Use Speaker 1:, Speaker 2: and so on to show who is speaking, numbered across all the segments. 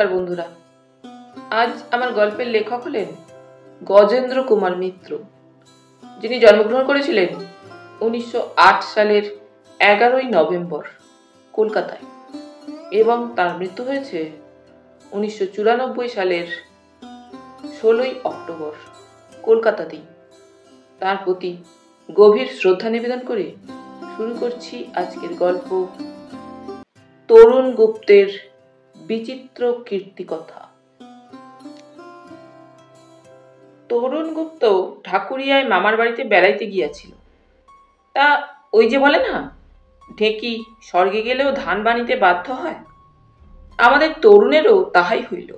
Speaker 1: নমস্কার বন্ধুরা। আজ আমার গল্পের লেখক হলেন গজেন্দ্র কুমার মিত্র, যিনি জন্মগ্রহণ করেছিলেন 1908 সালের 11ই নভেম্বর কলকাতায় এবং তার মৃত্যু হয়েছে 1994 সালের 16ই অক্টোবর কলকাতাতেই। তার প্রতি গভীর শ্রদ্ধা নিবেদন করে শুরু করছি আজকের গল্প, তরুণ গুপ্তের বিচিত্র কীর্তিকথা। তরুণ গুপ্ত ঢাকুরিয়ায় মামার বাড়িতে বেড়াইতে গিয়াছিল। তা ওই যে বলে না, ঢেকি স্বর্গে গেলেও ধান বানিতে বাধ্য হয়, আমাদের তরুণেরও তাহাই হইল।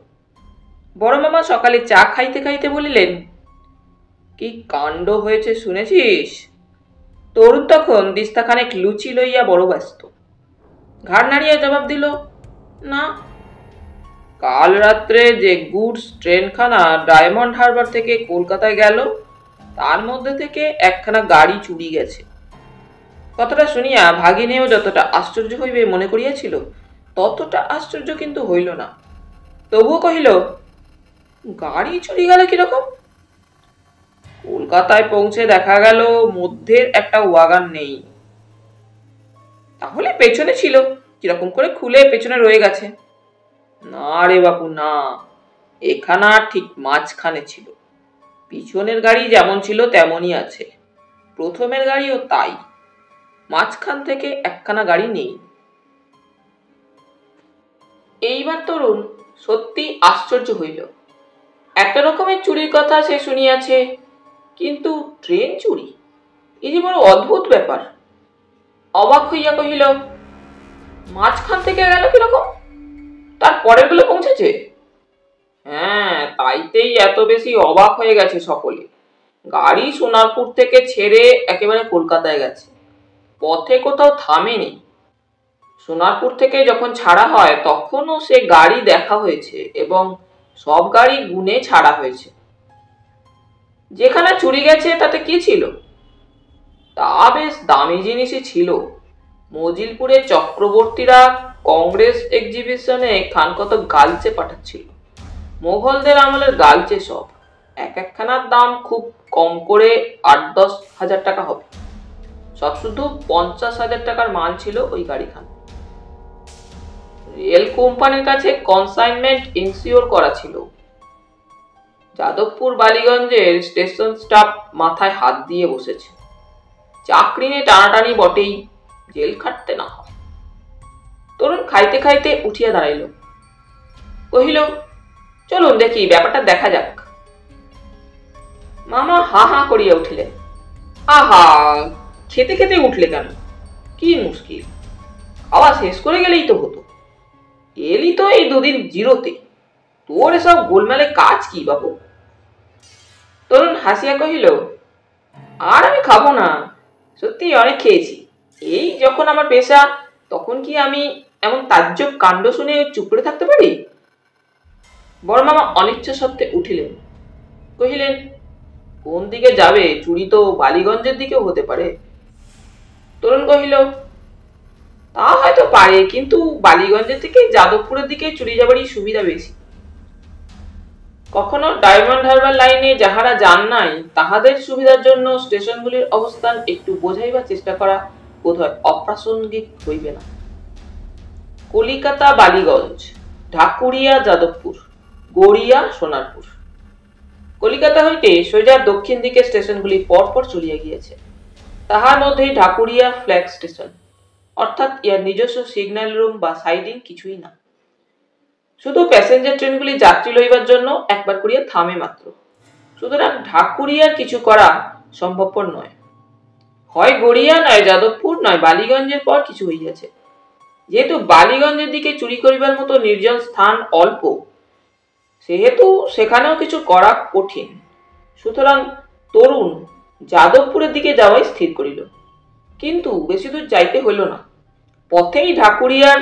Speaker 1: বড় মামা সকালে চা খাইতে খাইতে বলিলেন, কি কাণ্ড হয়েছে শুনেছিস? তরুণ তখন দিস্তাখানেক লুচি লইয়া বড় ব্যস্ত। ঘাড় নাড়িয়া জবাব দিল, না। কাল রাত্রে যে গুডস ট্রেনখানা ডায়মন্ড হারবার থেকে কলকাতায় গেল, তার মধ্যে থেকে একখানা গাড়ি চুরি গেছে। কথাটা শুনিয়া ভাগিনেও যতটা আশ্চর্য হইবে মনে করিয়াছিল, ততটা আশ্চর্য কিন্তু হইল না। তবুও কহিল, গাড়ি চুরি গেল কিরকম? কলকাতায় পৌঁছে দেখা গেল মধ্যের একটা ওয়াগান নেই। তাহলে পেছনে ছিল, কিরকম করে খুলে পেছনে রয়ে গেছে। না রে বাপু না, এখানা ঠিক মাঝখানে ছিল। পিছনের গাড়ি যেমন ছিল তেমনই আছে, প্রথমের গাড়িও তাই। মাঝখান থেকে একখানা গাড়ি নেই। এইবার তরুণ সত্যি আশ্চর্য হইল। একটা রকমের চুরির কথা সে শুনিয়াছে, কিন্তু ট্রেন চুরি, এই যে বড় অদ্ভুত ব্যাপার। অবাক হইয়া কহিল, মাঝখান থেকে গেল কিরকম? তার পরের গুলো পৌঁছেছে? হ্যাঁ, তাইতেই এত বেশি অবাক হয়ে গেছে সকলে। গাড়ি সোনারপুর থেকে ছেড়ে একেবারে কলকাতায় গেছে, পথে কোথাও থামেনি। সোনারপুর থেকে যখন ছাড়া হয় তখনও সে গাড়ি দেখা হয়েছে এবং সব গাড়ি গুনে ছাড়া হয়েছে। যেখানে চুরি গেছে তাতে কি ছিল? তা বেশ দামি জিনিসই ছিল। মজিলপুরে চক্রবর্তীরা কংগ্রেস এক্সিবিশনে খানকত গালচে পাঠাচ্ছিল। মোগলদের আমলের গালচে সব, এক একখানার দাম খুব কম করে 8-10 হাজার টাকা হবে। সব শুধু 50,000 টাকার মাল ছিল ওই গাড়িখানা। রেল কোম্পানির কাছে কনসাইনমেন্ট ইনসিওর করা ছিল। যাদবপুর বালিগঞ্জের স্টেশন স্টাফ মাথায় হাত দিয়ে বসেছে। চাকরি নিয়ে টানাটানি বটেই, জেল খাটতে না হয়। তরুণ খাইতে খাইতে উঠিয়া দাঁড়াইল, কহিল, চলুন দেখি, ব্যাপারটা দেখা যাক। মামা হা হা করিয়া উঠিলেন। আহা, খেতে খেতে উঠলে কেন? কি মুশকিল, খাওয়া শেষ করে গেলেই তো হতো। এলি তো এই 2 দিন জিরোতে, তোর এসব গোলমালে কাজ কি বাবু? তরুণ হাসিয়া কহিল, আর আমি খাবো না, সত্যি অনেক খেয়েছি। এই যখন আমার পেশা, তখন কি আমি এমন তাজ্জব কাণ্ড শুনে চুপ করে থাকতে পারি? বড় মামা অনিচ্ছা সত্ত্বে উঠিলেন, কহিলেন, কোন দিকে যাবে? চুরি তো বালিগঞ্জের দিকেও হতে পারে। তরুণ কহিল, তা হয়তো পারে, কিন্তু বালিগঞ্জের থেকে যাদবপুরের দিকে চুরি যাবারই সুবিধা বেশি। কখনো ডায়মন্ড হারবার লাইনে যাহারা যান নাই, তাহাদের সুবিধার জন্য স্টেশনগুলির অবস্থান একটু বোঝাইবার চেষ্টা করা বোধহয় অপ্রাসঙ্গিক হইবে না। কলিকাতা বালিগঞ্জ, ঢাকুরিয়া যাদবপুর, গড়িয়া সোনারপুর। কলিকাতা হইতে সোজা দক্ষিণ দিকে স্টেশনগুলি পরপর চলিয়া গিয়েছে। তাহার মধ্যেই ঢাকুরিয়া ফ্ল্যাগ স্টেশন, অর্থাৎ ইয়ার নিজস্ব সিগন্যাল রুম বা সাইডিং কিছুই না। শুধু প্যাসেঞ্জার ট্রেনগুলি যাত্রী লইবার জন্য একবার করিয়া থামে মাত্র। সুতরাং ঢাকুরিয়ার কিছু করা সম্ভবপর নয়। হয় গড়িয়া, নয় যাদবপুর, নয় বালিগঞ্জের পর কিছু হইয়াছে। যেহেতু বালিগঞ্জের দিকে চুরি করিবার মতো নির্জন স্থান অল্প, সেহেতু সেখানেও কিছু করা কঠিন। সুতরাং তরুণ যাদবপুরের দিকে যাওয়াই স্থির করিল। কিন্তু বেশি দূর যাইতে হইল না, পথেই ঢাকুরিয়ার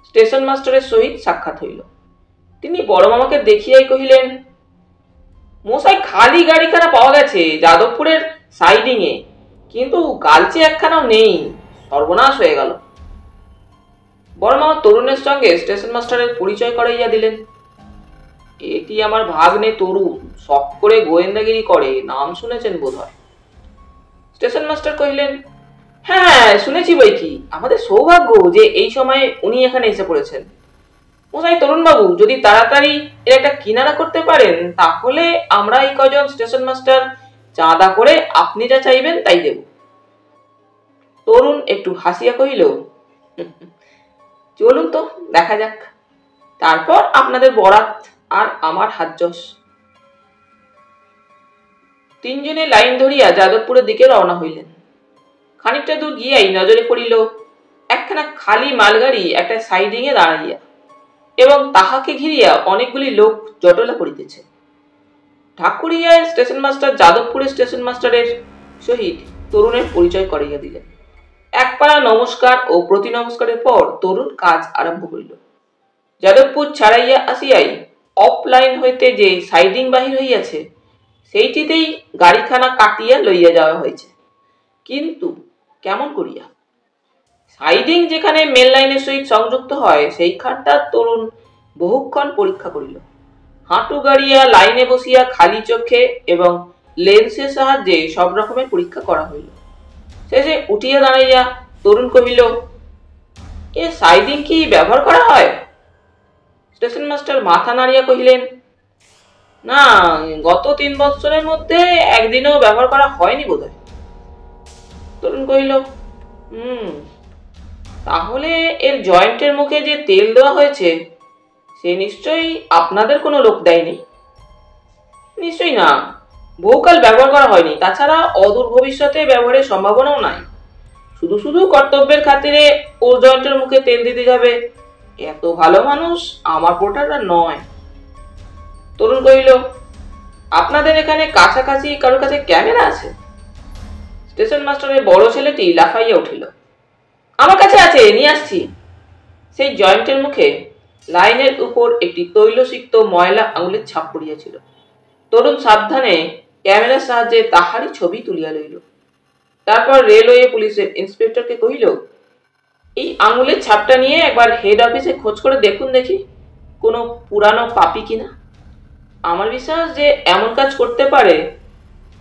Speaker 1: স্টেশন মাস্টারের সহিত সাক্ষাৎ হইল। তিনি বড় মামাকে দেখিয়াই কহিলেন, মশাই, খালি গাড়িখানা পাওয়া গেছে যাদবপুরের সাইডিং এ, কিন্তু গালচে একখানাও নেই, সর্বনাশ হয়ে গেল। বড় মামা তরুণের সঙ্গে স্টেশন মাস্টারের পরিচয় করাইয়া দিলেন। এটি আমার ভাগ্নে তরুণ, শখ করে গোয়েন্দাগিরি করে, নাম শুনেছেন বোধহয়। স্টেশন মাস্টার কহিলেন, হ্যাঁ শুনেছি বই কি, আমাদের সৌভাগ্য যে এই সময়ে উনি এখানে এসে পড়েছেন। মশাই তরুণবাবু, যদি তাড়াতাড়ি এর একটা কিনারা করতে পারেন তাহলে আমরা এই কজন স্টেশন মাস্টার চাঁদা করে আপনি যা চাইবেন তাই দেব। তরুণ একটু হাসিয়া কহিল, চলুন তো দেখা যাক, তারপর আপনাদের বরাত আর আমার হাতযশ। তিনজনে লাইন ধরিয়া যাদবপুরের দিকে রওনা হইলেন। খানিকটা দূর গিয়াই নজরে পড়িল একখানা খালি মালগাড়ি একটা সাইডিং এ দাঁড়াইয়া, এবং তাহাকে ঘিরিয়া অনেকগুলি লোক জটলা করিতেছে। ঢাকুরিয়ায় স্টেশন মাস্টার যাদবপুরের স্টেশন মাস্টারের সহিত তরুণের পরিচয় করাইয়া দিলেন। এক পাড়া নমস্কার ও প্রতি নমস্কারের পর তরুণ কাজ আরম্ভ করিল। যাদবপুর ছাড়াইয়া আসিয়াই অফলাইন হইতে যে সাইডিং বাহির হইয়াছে সেইটিতেই গাড়িখানা কাটিয়া লইয়া যাওয়া হয়েছে। কিন্তু কেমন করিয়া? সাইডিং যেখানে মেল লাইনের সহিত সংযুক্ত হয় সেইখানটা তরুণ বহুক্ষণ পরীক্ষা করিল। হাঁটু গাড়িয়া লাইনে বসিয়া খালি চোখে এবং লেন্সের সাহায্যে সব রকমের পরীক্ষা করা হইল। শেষে উঠিয়া দাঁড়াইয়া তরুণ কহিল, এ সাইডিং কি ব্যবহার করা হয়? স্টেশন মাস্টার মাথা নাড়িয়া কহিলেন, না, গত 3 বছরের মধ্যে একদিনও ব্যবহার করা হয়নি বোধহয়। তরুণ কহিল, তাহলে এর জয়েন্টের মুখে যে তেল দেওয়া হয়েছে সে নিশ্চয়ই আপনাদের কোনো লোক দেয়নি। নিশ্চয়ই না, বহুকাল ব্যবহার করা হয়নি, তাছাড়া অদূর ভবিষ্যতে ব্যবহারের সম্ভাবনাও নাই। শুধু শুধু কর্তব্যের খাতিরে ওর জয়েন্টের মুখে তেল দিতে যাবে, এত ভালো মানুষ আমার পোর্টাররা নয়। তরুণ কহিল, আপনাদের এখানে কাছাকাছি কারোর কাছে ক্যামেরা আছে? স্টেশন মাস্টারের বড় ছেলেটি লাফাইয়া উঠিল, আমার কাছে আছে, নিয়ে আসছি। সেই জয়েন্টের মুখে লাইনের উপর একটি তৈলসিক্ত ময়লা আঙুলের ছাপ পড়িয়াছিল। তরুণ সাবধানে ক্যামেরার সাহায্যে তাহারই ছবি তুলিয়া লইল। তারপর রেলওয়ে পুলিশের ইন্সপেক্টরকে কহিল, এই আঙুলের ছাপটা নিয়ে একবার হেড অফিসে খোঁজ করে দেখুন দেখি কোনো পুরানো পাপি কিনা। আমার বিশ্বাস যে এমন কাজ করতে পারে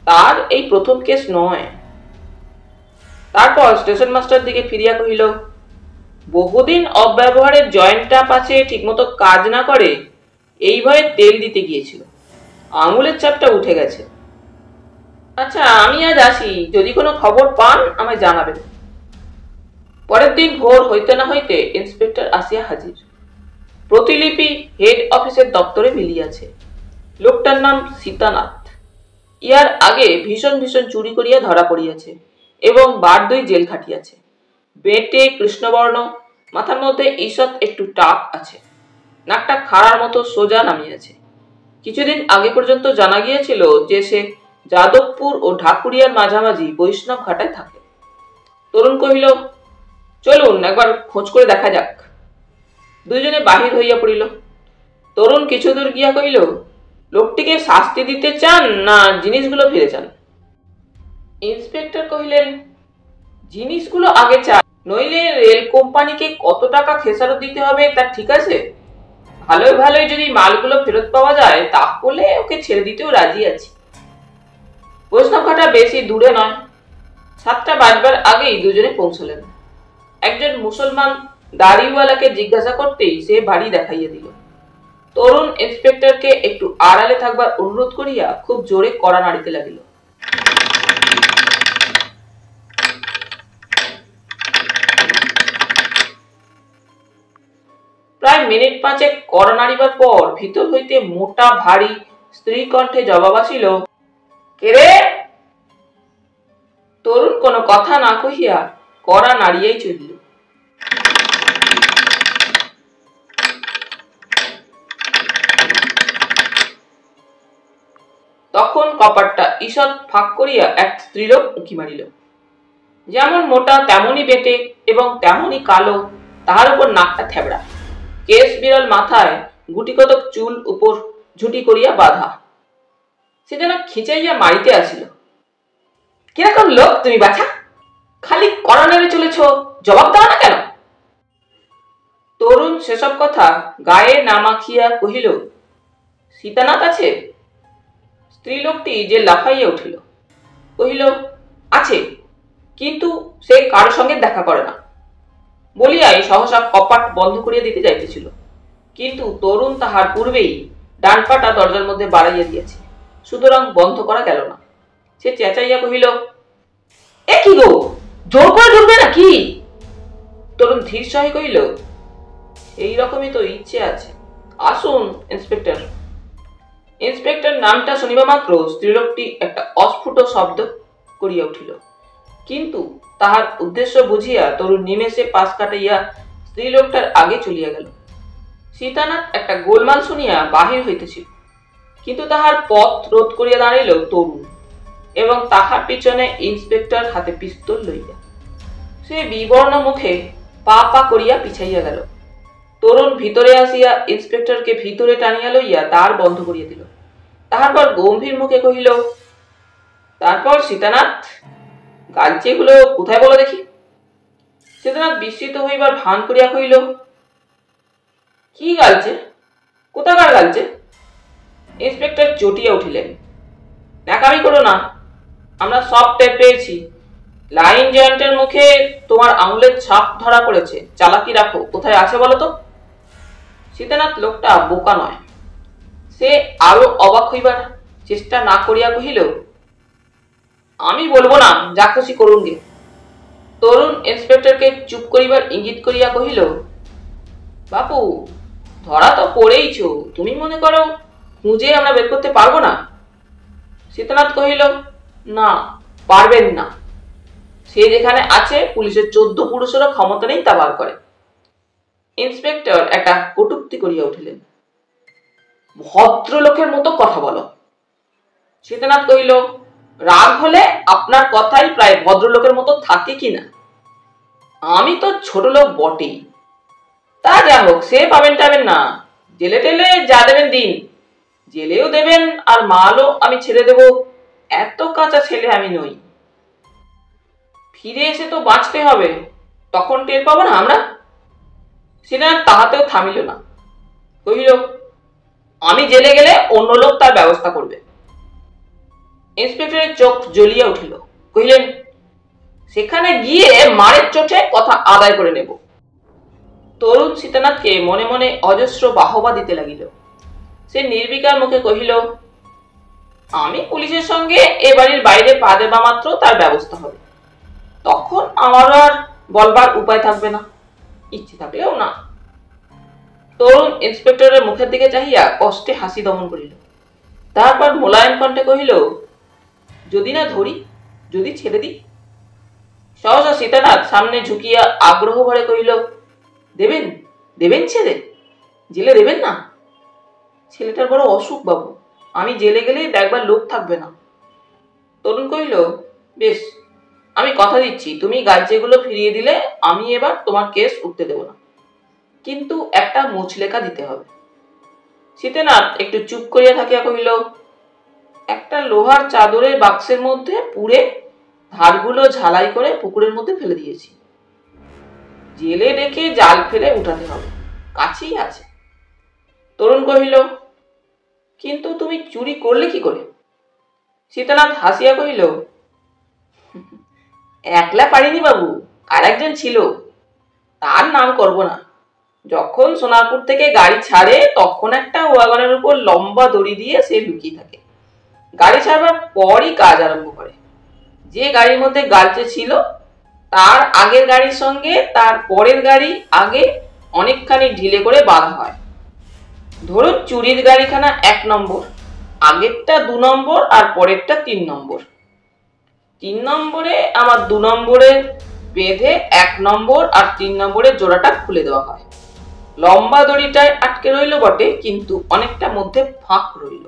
Speaker 1: তার এই প্রথম কেস নয়। তারপর স্টেশন মাস্টার দিকে ফিরিয়া কহিল, বহুদিন অব্যবহারের জয়েন্টটা পাছে ঠিকমতো কাজ না করে এই ভয়ে তেল দিতে গিয়েছিল, আঙুলের ছাপটা উঠে গেছে। আচ্ছা, আমি আজ আসি, যদি কোনো খবর পান আমায় জানাবেন। পরের দিন ভোর হইতে না হইতে ইন্সপেক্টর আসিয়া হাজির। প্রতিলিপি হেড অফিসের দপ্তরে মিলিয়াছে। লোকটার নাম সীতানাথ। ইয়ার আগে ভীষণ ভীষণ চুরি করিয়া ধরা পড়িয়াছে এবং 12 জেল খাটিয়াছে। বেঁটে কৃষ্ণবর্ণ, মাথার মধ্যে ঈষৎ একটু টাক আছে, নাকটা খাড়ার মতো সোজা নামিয়াছে। কিছুদিন আগে পর্যন্ত জানা গিয়েছিল যে সে যাদবপুর ও ঢাকুরিয়ার মাঝামাঝি বৈষ্ণব ঘাটায় থাকে। তরুণ কহিল, চলুন একবার খোঁজ করে দেখা যাক। দুইজনে বাহির হইয়া পড়িল। তরুণ কিছু দূর গিয়া কহিল, লোকটিকে শাস্তি দিতে চান না জিনিসগুলো ফিরে চান? ইন্সপেক্টর কহিলেন, জিনিসগুলো আগে চান, নইলে রেল কোম্পানিকে কত টাকা খেসারত দিতে হবে তা ঠিক আছে। ভালোই ভালোই যদি মালগুলো ফেরত পাওয়া যায় তাহলে ওকে ছেড়ে দিতেও রাজি আছি। বৈষ্ণবঘাটা বেশি দূরে নয়। 7টা বাজবার আগেই দুজনে পৌঁছলেন। একজন মুসলমান দাড়িওয়ালাকে জিজ্ঞাসা করতেই সে বাড়ি দেখাইয়া দিল। তরুণ ইন্সপেক্টরকে একটু আড়ালে থাকবার অনুরোধ করিয়া খুব জোরে কড়া নাড়িতে লাগিল। প্রায় মিনিট 5 কড়া নাড়িবার পর ভিতর হইতে মোটা ভারী স্ত্রী কণ্ঠে জবাব আসিল, কে রে? তরুণ কোনো কথা না কহিয়া কড়া নাড়িয়াই চলিল। তখন কপাটটা ঈষৎ ফাঁক করিয়া এক স্ত্রীলোক উঁকি মারিল। যেমন মোটা তেমনই বেটে এবং তেমনই কালো, তাহার উপর নাকটা থেবড়া, কেশ বিড়াল মাথায় গুটি কতক চুল উপর ঝুটি করিয়া বাঁধা। সে যেন খিচাইয়া মারিতে আসিল। কিরকম লোক তুমি বাছা? খালি কড়া নেড়ে চলেছ, জবাব দাও না কেন? তরুণ সেসব কথা গায়ে না মাখিয়া কহিল, সীতানাথ আছে? স্ত্রীলোকটি যে লাফাইয়া উঠিল, কহিল, আছে, কিন্তু সে কারো সঙ্গে দেখা করে না বলিয়াই সহসা কপাট বন্ধ করিয়া দিতে যাইতেছিল, কিন্তু তরুণ তাহার পূর্বেই ডান পাটা দরজার মধ্যে বাড়াইয়া দিয়েছে, সুতরাং বন্ধ করা গেল না। সে চেঁচাইয়া কহিল, এ কি গো, জোর করে ঢুকবে নাকি? তরুণ ধীর সহে কহিল, এইরকমই তো ইচ্ছে আছে, আসুন ইন্সপেক্টর। ইন্সপেক্টর নামটা শুনিবা মাত্র স্ত্রীলোকটি একটা অস্ফুট শব্দ করিয়া উঠিল, কিন্তু তাহার উদ্দেশ্য বুঝিয়া তরুণ নিমেষে পাশ কাটাইয়া স্ত্রীলোকটার আগে চলিয়া গেল। সীতানাথ একটা গোলমাল শুনিয়া বাহির হইতেছিল, কিন্তু তাহার পথ রোধ করিয়া দাঁড়াইল তরুণ, এবং তাহার পিছনে ইন্সপেক্টর হাতে পিস্তল লইয়া। সে বিবর্ণ মুখে পা পা করিয়া পিছাইয়া গেল। তরুণ ভিতরে আসিয়া ইন্সপেক্টরকে ভিতরে টানিয়া লইয়া দ্বার বন্ধ করিয়া দিল। তাহার পর গম্ভীর মুখে কহিল, তারপর সীতানাথ, গালচেগুলো কোথায় বলো দেখি? সীতানাথ বিস্মিত হইবার ভান করিয়া কহিল, কি গালছে? কোথাকার গালছে? ইন্সপেক্টর চটিয়া উঠিলেন, ন্যাকামি করো না, আমরা সব টের পেয়েছি। লাইন জয়েন্টের মুখে তোমার আঙুলের ছাপ ধরা পড়েছে, চালাকি রাখো, কোথায় আছে বলো তো? সীতানাথ লোকটা বোকা নয়। সে আরো অবাক হইবার চেষ্টা না করিয়া কহিল, আমি বলবো না, যা খুশি করুন গে। তরুণ ইন্সপেক্টরকে চুপ করিবার ইঙ্গিত করিয়া কহিল, বাপু, ধরা তো পড়েইছ, তুমি মনে করো খুঁজে আমরা বের করতে পারবো না? সীতানাথ কহিল, না, পারবেন না। সে যেখানে আছে পুলিশের 14 পুরুষেরও ক্ষমতা নেই তা বার করে। ইন্সপেক্টর একটা কটূক্তি করিয়া উঠিলেন, ভদ্রলোকের মতো কথা বলো। সীতানাথ কহিল, রাগ হলে আপনার কথাই প্রায় ভদ্রলোকের মতো থাকে কিনা। আমি তো ছোট লোক বটেই। তা যা হোক, সে পাবেন টাবেন না, জেলে টেলে যা দেবেন দিন, জেলেও দেবেন আর মালও আমি ছেড়ে দেব, এত কাঁচা ছেলে আমি নই। ফিরে এসে তো বাঁচতে হবে, তখন টের পাবো না আমরা? সীতানাথ তাহাতেও থামিল না, কহিল, আমি জেলে গেলে অন্য লোক তার ব্যবস্থা করবে। ইন্সপেক্টরের চোখ জ্বলিয়া উঠিল, কহিলেন, সেখানে গিয়ে মারের চোটে কথা আদায় করে নেব। তরুণ সীতানাথকে মনে মনে অজস্র বাহবা দিতে লাগিল। সে নির্বিকার মুখে কহিল, আমি পুলিশের সঙ্গে এ বাড়ির বাইরে পা দেবা মাত্র তার ব্যবস্থা হবে, তখন আমার আর বলবার উপায় থাকবে না, ইচ্ছে থাকলেও না। তরুণ ইন্সপেক্টরের মুখের দিকে চাহিয়া কষ্টে হাসি দমন করিল। তারপর মোলায়েম কণ্ঠে কহিল, যদি না ধরি, যদি ছেড়ে দিই? সহসা সীতানাথ সামনে ঝুঁকিয়া আগ্রহ ভরে কহিল, দেবেন, দেবেন ছেড়ে? জেলে দেবেন না? ছেলেটার বড় অসুখ বাবু, আমি জেলে গেলে দেখবার লোক থাকবে না। তরুণ কহিল, বেশ, আমি কথা দিচ্ছি, তুমি গাছগুলো ফিরিয়ে দিলে আমি এবার তোমার কেস উঠতে দেব না, কিন্তু একটা মুচলেখা দিতে হবে। সীতানাথ একটু চুপ করিয়া থাকিয়া কহিল, একটা লোহার চাদরের বাক্সের মধ্যে পুড়ে ধারগুলো ঝালাই করে পুকুরের মধ্যে ফেলে দিয়েছি, জেলে ডেকে জাল ফেলে উঠাতে হবে, কাছেই আছে। তরুণ কহিল, কিন্তু তুমি চুরি করলে কি করে? সীতানাথ হাসিয়া কহিল, একলা পারিনি বাবু, আর একজন ছিল, তার নাম করব না। যখন সোনারপুর থেকে গাড়ি ছাড়ে তখন একটা ওয়াগনের উপর লম্বা দড়ি দিয়ে সে লুকিয়ে থাকে, গাড়ি ছাড়বার পরই কাজ আরম্ভ করে। যে গাড়ির মধ্যে গালচে ছিল তার আগের গাড়ির সঙ্গে তার পরের গাড়ি আগে অনেকখানি ঢিলে করে বাঁধা হয়। ধরুন চুরির গাড়িখানা 1 নম্বর, আগেরটা 2 নম্বর আর পরেরটা 3 নম্বর। 3 নম্বরে আমার 2 নম্বরে বেঁধে 1 নম্বর আর 3 নম্বরের জোড়াটা খুলে দেওয়া হয়। লম্বা দড়িটায় আটকে রইল বটে, কিন্তু অনেকটা মধ্যে ফাঁক রইল।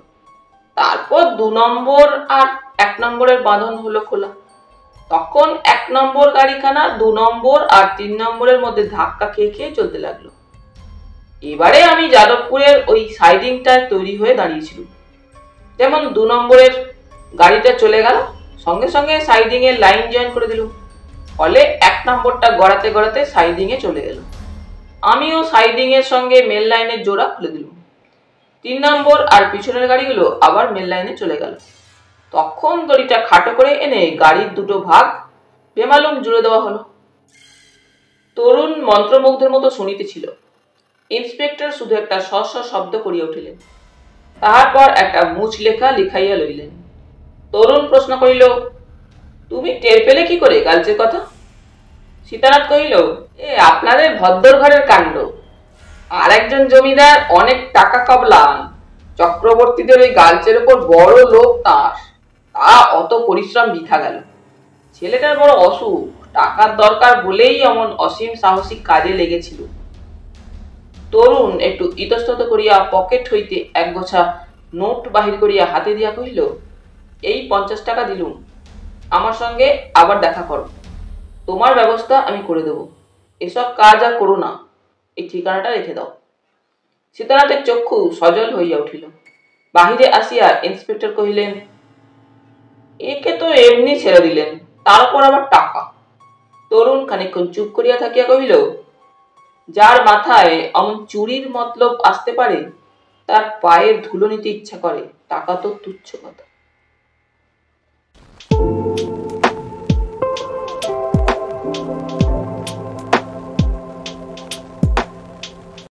Speaker 1: তারপর 2 নম্বর আর 1 নম্বরের বাঁধন হলো খোলা। তখন 1 নম্বর গাড়িখানা 2 নম্বর আর 3 নম্বরের মধ্যে ধাক্কা খেয়ে খেয়ে চলতে লাগলো। এবারে আমি যাদবপুরের ওই সাইডিংটায় তৈরি হয়ে দাঁড়িয়েছিল। যেমন 2 নম্বরের গাড়িটা চলে গেল, সঙ্গে সঙ্গে সাইডিং এর লাইন জয়েন করে দিল, ফলে 1 নম্বরটা গড়াতে গড়াতে সাইডিং এ চলে গেল। আমিও সাইডিং এর সঙ্গে মেল লাইনের জোড়া খুলে দিলাম। 3 নম্বর আর পিছনের গাড়িগুলো আবার মেল লাইনে চলে গেল। তখন দড়িটা খাটো করে এনে গাড়ির দুটো ভাগ বেমালুম জুড়ে দেওয়া হলো। তরুণ মন্ত্রমুগ্ধের মতো শুনিতেছিল। ইন্সপেক্টর শুধু একটা স শব্দ করিয়া উঠিলেন। তারপর একটা মুচলেখা লিখাইয়া লইলেন। তরুণ প্রশ্ন করিল, তুমি টের পেলে কি করে গালচের কথা? সীতানাথ কহিল, আপনাদের ভদ্র ঘরের কাণ্ড। আর একজন জমিদার অনেক টাকা কবলান, চক্রবর্তীদের ওই গালচের উপর বড় লোভ তার। তা অত পরিশ্রম বৃথা গেল। ছেলেটার বড় অসুখ, টাকার দরকার বলেই এমন অসীম সাহসিক কাজে লেগেছিল। তরুণ একটু ইতস্তত করিয়া পকেট হইতে এক গোছা নোট বাহির করিয়া হাতে দিয়া কহিল, এই 50 টাকা দিলুম, আমার সঙ্গে আবার দেখা করো। তোমার ব্যবস্থা আমি করে দেব। এসব কাজ আর করো না, এই ঠিকানাটা রেখে দাও। সীতানাথের চক্ষু সজল হইয়া উঠিল। বাহিরে আসিয়া ইন্সপেক্টর কহিলেন, একে তো এমনি ছেড়ে দিলেন, তার উপর আবার টাকা। তরুণ খানিকক্ষণ চুপ করিয়া থাকিয়া কহিল, যার মাথায় অমন চুরির মতলব আসতে পারে, তার পায়ের ধুলো নিতে ইচ্ছা করে, টাকা তো তুচ্ছ কথা।